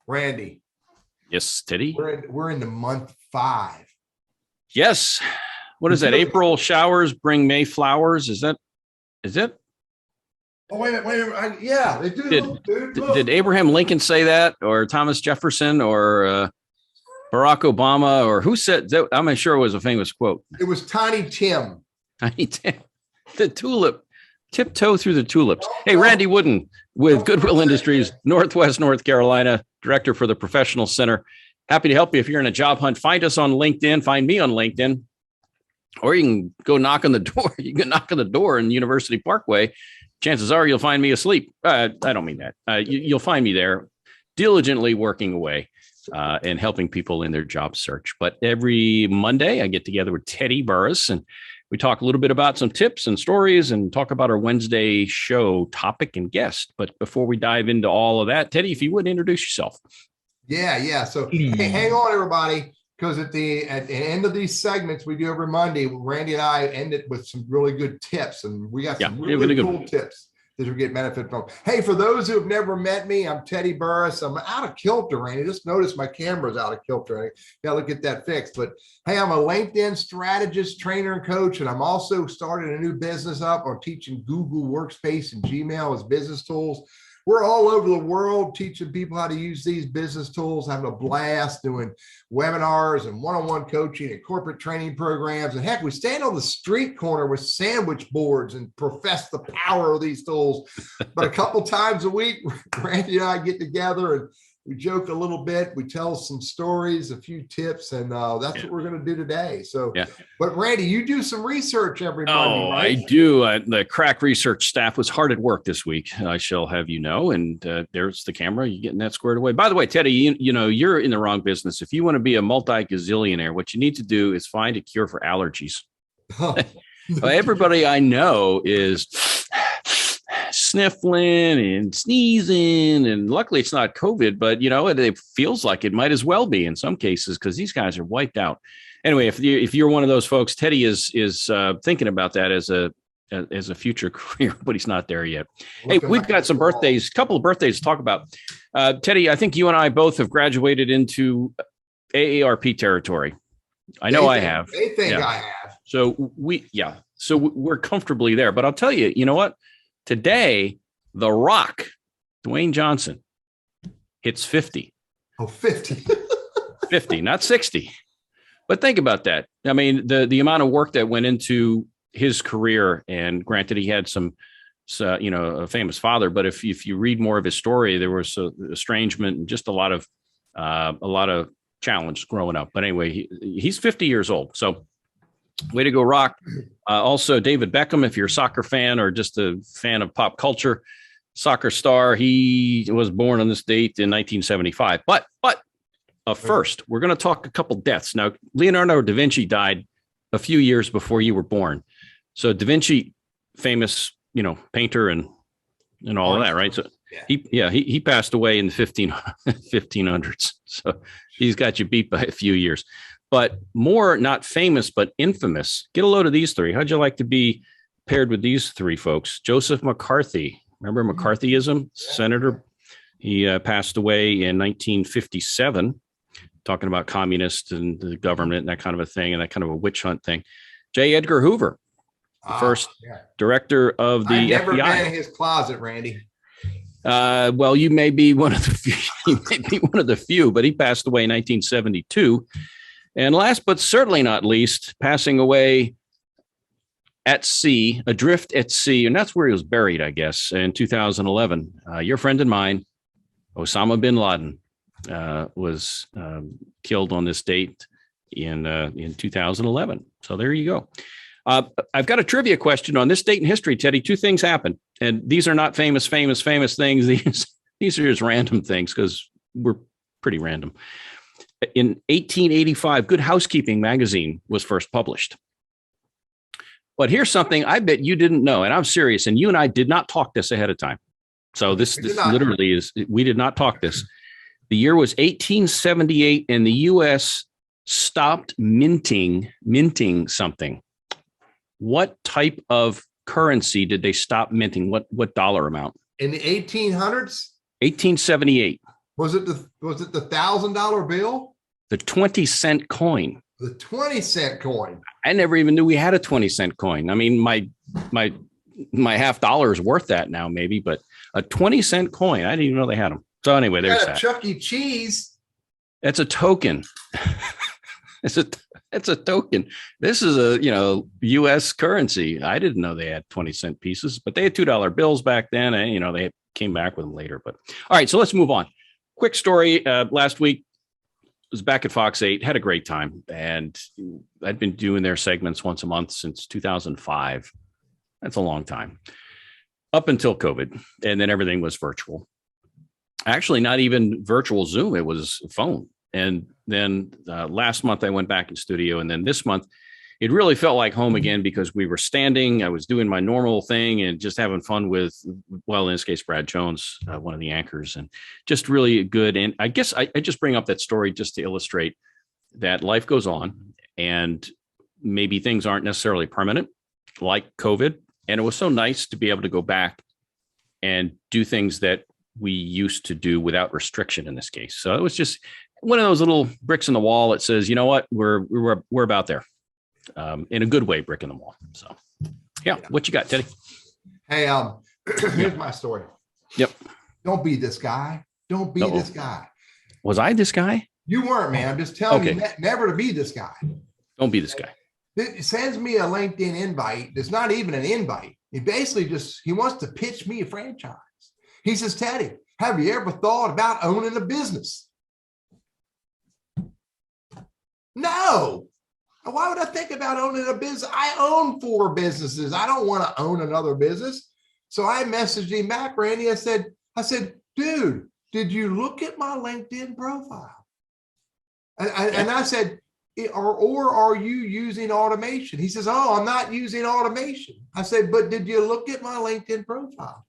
Randy. Yes, Teddy. We're in the month 5. Yes. What is that? April showers bring May flowers. Is it? Oh, wait a minute. Yeah, they do. Did Abraham Lincoln say that, or Thomas Jefferson, or Barack Obama, or who said that? I'm not sure it was a famous quote. It was Tiny Tim. Tiny Tim. The tulip. Tiptoe through the tulips. Hey, Randy Wooden with Goodwill Industries, Northwest North Carolina, director for the Professional Center. Happy to help you if you're in a job hunt. Find us on LinkedIn. Find me on LinkedIn. Or you can go knock on the door. You can knock on the door in University Parkway. Chances are you'll find me asleep. I don't mean that. You'll find me there diligently working away and helping people in their job search. But every Monday, I get together with Teddy Burriss, and we talk a little bit about some tips and stories and talk about our Wednesday show topic and guest. But before we dive into all of that, Teddy, if you would introduce yourself. Yeah. So hey, hang on, everybody, because at the end of these segments we do every Monday, Randy and I end it with some really good tips, and we got some really cool tips that you'll get benefit from. Hey, for those who have never met me, I'm Teddy Burriss. I'm out of kilter, Randy. Just notice my camera's out of kilter. I gotta get that fixed. But hey, I'm a LinkedIn strategist, trainer, and coach, and I'm also starting a new business up on teaching Google Workspace and Gmail as business tools. We're all over the world teaching people how to use these business tools, having a blast doing webinars and one-on-one coaching and corporate training programs. And heck, we stand on the street corner with sandwich boards and profess the power of these tools. But a couple times a week, Randy and I get together and we joke a little bit. We tell some stories, a few tips, and that's what we're going to do today. So, But Randy, you do some research every Monday, right? I do. The crack research staff was hard at work this week, I shall have you know. And there's the camera. You getting that squared away. By the way, Teddy, you know, you're in the wrong business. If you want to be a multi-gazillionaire, what you need to do is find a cure for allergies. Everybody I know is sniffling and sneezing, and luckily it's not COVID, but you know, it feels like it might as well be in some cases because these guys are wiped out. Anyway, if you're one of those folks, Teddy is thinking about that as a future career, but he's not there yet. Hey, we've got some birthdays, a couple of birthdays to talk about. Teddy, I think you and I both have graduated into AARP territory. I know I have. They think I have. So we're comfortably there. But I'll tell you, you know what? Today, The Rock, Dwayne Johnson, hits 50. Oh, 50. 50, not 60. But think about that. I mean, the amount of work that went into his career, and granted, he had some, a famous father. But if you read more of his story, there was estrangement and just a lot of challenge growing up. But anyway, he's 50 years old. So way to go, Rock. Also, David Beckham, if you're a soccer fan or just a fan of pop culture, soccer star. He was born on this date in 1975. But first, we're going to talk a couple deaths. Now, Leonardo da Vinci died a few years before you were born. So da Vinci, famous, painter and all of that, right? So he passed away in the 1500s. So he's got you beat by a few years. But more not famous, but infamous. Get a load of these three. How'd you like to be paired with these three folks? Joseph McCarthy. Remember McCarthyism? Senator. He passed away in 1957, talking about communists and the government and that kind of a thing, and that kind of a witch hunt thing. J. Edgar Hoover, the first director of the FBI. I've never been in his closet, Randy. Well, you may be one of the few. You may be one of the few, but he passed away in 1972. And last but certainly not least, passing away at sea, adrift at sea, and that's where he was buried, I guess, in 2011. Your friend and mine, Osama bin Laden, was killed on this date in 2011. So there you go. I've got a trivia question on this date in history, Teddy. Two things happened, and these are not famous things. These are just random things because we're pretty random. In 1885, Good Housekeeping magazine was first published. But here's something I bet you didn't know, and I'm serious, and you and I did not talk this ahead of time. So this literally is, we did not talk this. The year was 1878, and the U.S. stopped minting something. What type of currency did they stop minting? What dollar amount? In the 1800s? 1878. Was it the $1,000 bill? The 20-cent coin. The 20-cent coin. I never even knew we had a 20-cent coin. I mean, my $50 is worth that now, maybe, but a 20-cent coin. I didn't even know they had them. So anyway, there's that. Chuck E. Cheese. It's a token. It's a token. This is a, U.S. currency. I didn't know they had 20-cent pieces, but they had $2 bills back then. And, they came back with them later. But all right, so let's move on. Quick story. Last week was back at Fox 8, had a great time. And I'd been doing their segments once a month since 2005. That's a long time. Up until COVID. And then everything was virtual. Actually, not even virtual Zoom. It was phone. And then last month I went back in studio. And then this month, it really felt like home again because we were standing. I was doing my normal thing and just having fun with, well, in this case, Brad Jones, one of the anchors, and just really good. And I guess I just bring up that story just to illustrate that life goes on and maybe things aren't necessarily permanent like COVID. And it was so nice to be able to go back and do things that we used to do without restriction in this case. So it was just one of those little bricks in the wall that says, you know what, we're about there. In a good way, brick in the wall. So, yeah. What you got, Teddy? Hey, here's my story. Yep. Don't be this guy. Don't be this guy. Was I this guy? You weren't, man. I'm just telling you never to be this guy. Don't be this guy. It sends me a LinkedIn invite. It's not even an invite. He basically he wants to pitch me a franchise. He says, Teddy, have you ever thought about owning a business? No. Why would I think about owning a business? I own 4 businesses. I don't want to own another business. So I messaged him back, Randy. I said, dude, did you look at my LinkedIn profile? And I said, or are you using automation? He says, oh, I'm not using automation. I said, but did you look at my LinkedIn profile?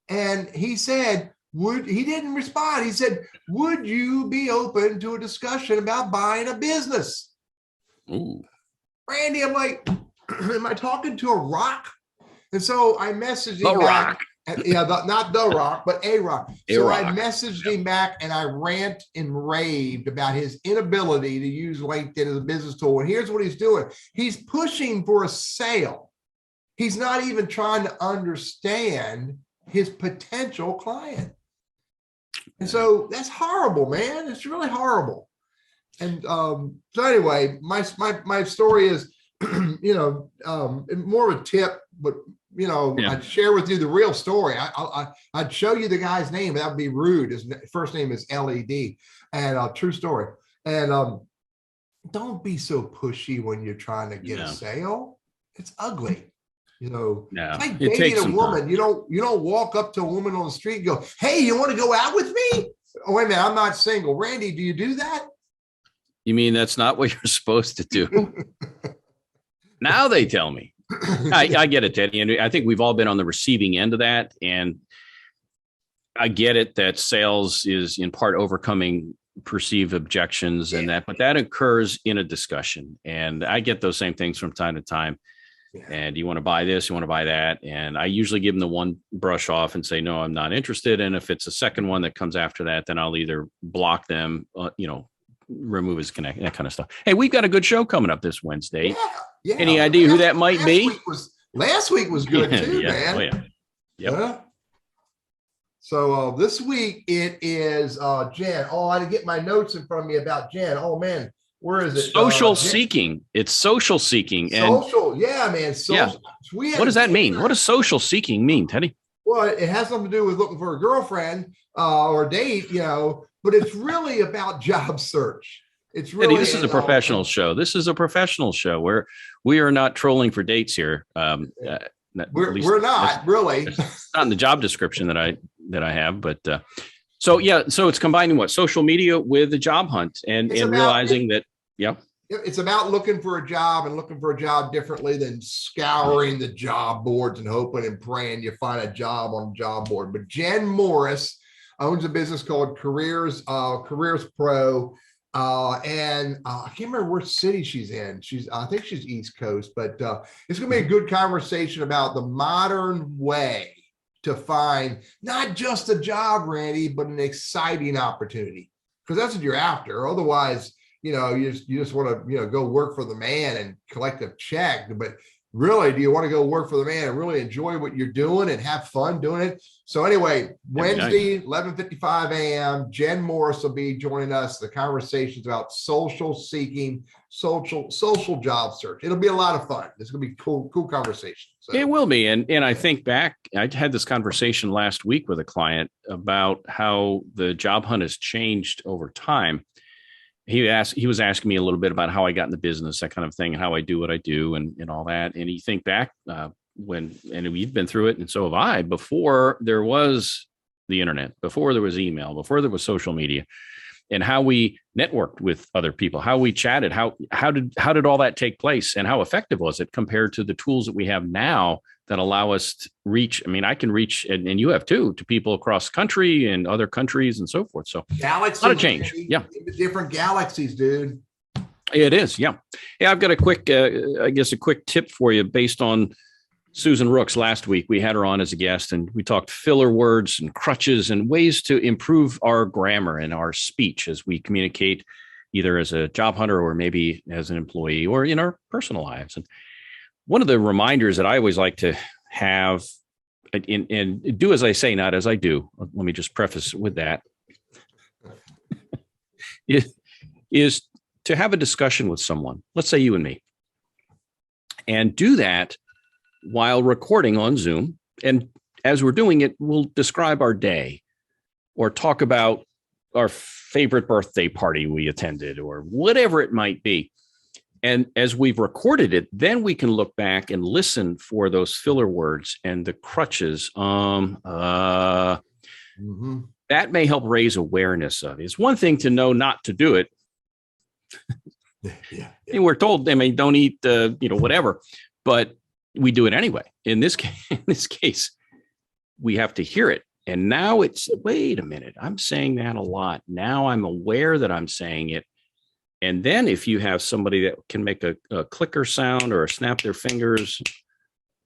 And he said, he didn't respond. He said, would you be open to a discussion about buying a business? Ooh. Randy, I'm like, am I talking to a rock? And so I messaged him back. Not the rock, but a rock. I messaged him back and I rant and raved about his inability to use LinkedIn as a business tool. And here's what he's doing. He's pushing for a sale. He's not even trying to understand his potential client. And so that's horrible, man. It's really horrible. And so anyway, my story is, more of a tip, but I'd share with you the real story. I'd show you the guy's name. That would be rude. His first name is LED, and true story. And don't be so pushy when you're trying to get a sale. It's ugly. It's like dating a woman. You don't walk up to a woman on the street and go, hey, you want to go out with me? Oh, wait a minute, I'm not single. Randy, do you do that? You mean that's not what you're supposed to do? Now they tell me. I get it, Teddy. And I think we've all been on the receiving end of that. And I get it that sales is in part overcoming perceived objections and that, but that occurs in a discussion. And I get those same things from time to time. Yeah. And you want to buy this, you want to buy that. And I usually give them the one brush off and say, no, I'm not interested. And if it's a second one that comes after that, then I'll either block them, remove his connect, that kind of stuff. Hey, we've got a good show coming up this Wednesday. Yeah. Any idea who that might be? Last week was good too, man. Oh, yeah. Yep. So this week it is Jen. Oh, I didn't get my notes in front of me about Jen. Oh man, where is it? Social seeking. It's social seeking. And social, yeah, man. Social. Yeah. What does that mean? What does social seeking mean, Teddy? Well, it has something to do with looking for a girlfriend or date, but it's really about job search. It's really. Teddy, this is a professional show. This is a professional show where we are not trolling for dates here. We're not really. It's not in the job description that I have, but so it's combining what social media with the job hunt and realizing that. Yeah. It's about looking for a job and looking for a job differently than scouring the job boards and hoping and praying you find a job on a job board. But Jen Morris owns a business called Careers Pro. And I can't remember which city she's in. I think she's East Coast, but it's going to be a good conversation about the modern way to find not just a job, Randy, but an exciting opportunity, because that's what you're after. Otherwise, you just want to, go work for the man and collect a check. But really, do you want to go work for the man and really enjoy what you're doing and have fun doing it? So anyway, Wednesday, 11:55 a.m., Jen Morris will be joining us. The conversations about social job search. It'll be a lot of fun. It's going to be cool conversation. So. It will be. And I think back, I had this conversation last week with a client about how the job hunt has changed over time. He was asking me a little bit about how I got in the business, that kind of thing, and how I do what I do and all that. And you think back and we've been through it, and so have I, before there was the internet, before there was email, before there was social media, and how we networked with other people, how we chatted, how did all that take place, and how effective was it compared to the tools that we have now that allow us to reach. I mean, I can reach, and you have too, to people across country and other countries and so forth. So galaxies, a lot of change. Yeah. Different galaxies, dude. It is. Yeah. Yeah. I've got a quick tip for you based on Susan Rooks. Last week, we had her on as a guest, and we talked filler words and crutches and ways to improve our grammar and our speech as we communicate, either as a job hunter or maybe as an employee or in our personal lives. And one of the reminders that I always like to have, and do as I say, not as I do, let me just preface with that, is to have a discussion with someone, let's say you and me, and do that while recording on Zoom. And as we're doing it, we'll describe our day or talk about our favorite birthday party we attended or whatever it might be. And as we've recorded it, then we can look back and listen for those filler words and the crutches. That may help raise awareness of it. It's one thing to know not to do it. Yeah. And we're told, don't eat, whatever, but we do it anyway. In this case, we have to hear it. And now it's, wait a minute, I'm saying that a lot. Now I'm aware that I'm saying it. And then if you have somebody that can make a clicker sound or snap their fingers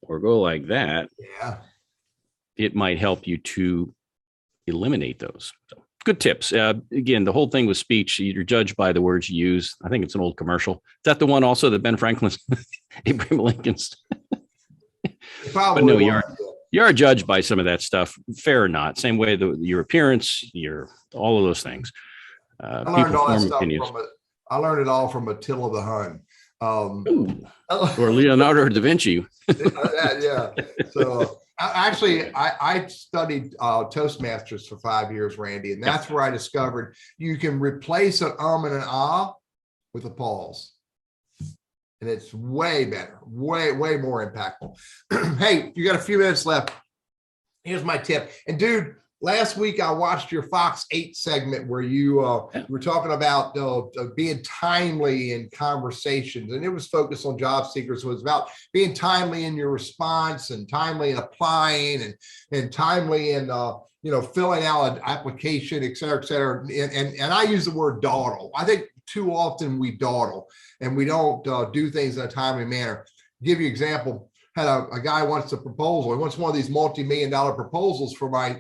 or go like that, it might help you to eliminate those. So, good tips. Again, the whole thing with speech, you're judged by the words you use. I think it's an old commercial. Is that the one also that Ben Franklin's, Abraham Lincoln's? But no, you are judged by some of that stuff, fair or not. Same way your appearance, all of those things. People form opinions. I learned it all from Attila the Hun. Or Leonardo da Vinci. Yeah. So I studied Toastmasters for 5 years, Randy, and that's where I discovered you can replace an and an with a pause. And it's way better, way more impactful. Hey, you got a few minutes left. Here's my tip. And dude, last week I watched your Fox 8 segment where you were talking about being timely in conversations, and it was focused on job seekers. So it was about being timely in your response and timely in applying and timely in filling out an application, et cetera, et cetera. And I use the word dawdle. I think too often we dawdle and we don't do things in a timely manner. Give you an example. Had a guy wants a proposal. He wants one of these multi-million-dollar proposals for my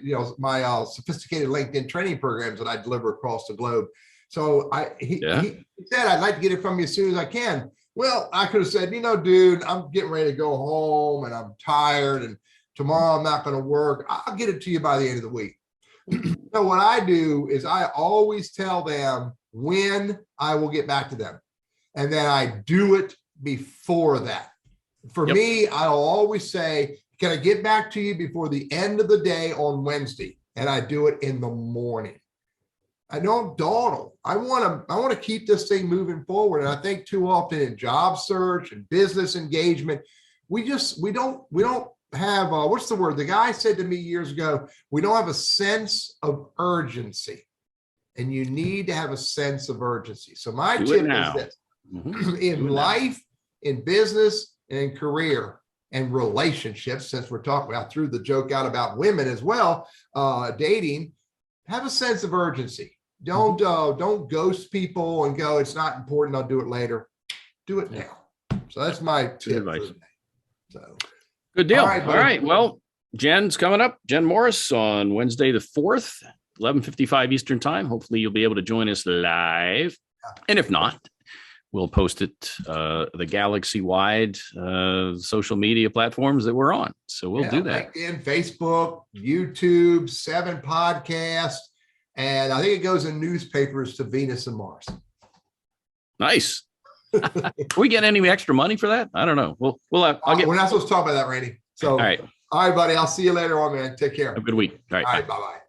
sophisticated LinkedIn training programs that I deliver across the globe. So he said, I'd like to get it from you as soon as I can. Well, I could have said, dude, I'm getting ready to go home and I'm tired and tomorrow I'm not going to work. I'll get it to you by the end of the week. So what I do is I always tell them when I will get back to them. And then I do it before that. For me, I'll always say, can I get back to you before the end of the day on Wednesday? And I do it in the morning. I don't dawdle. I want to keep this thing moving forward. And I think too often in job search and business engagement, we don't have what's the word? The guy said to me years ago, we don't have a sense of urgency. And you need to have a sense of urgency. So my tip is this: in life, in business, and in career and relationships, since we're talking about, threw the joke out about women as well, dating, have a sense of urgency. Don't ghost people and go, it's not important, I'll do it later. Do it now. So that's my tip. Advice. So good deal. All right. Well, Jen's coming up. Jen Morris on Wednesday the 4th, 11:55 Eastern time. Hopefully you'll be able to join us live. And if not, we'll post it the galaxy-wide social media platforms that we're on. So we'll do that. LinkedIn, Facebook, YouTube, 7 podcasts, and I think it goes in newspapers to Venus and Mars. Nice. We get any extra money for that? I don't know. We're not supposed to talk about that, Randy. So, all right, buddy. I'll see you later on, man. Take care. Have a good week. All right. Bye-bye.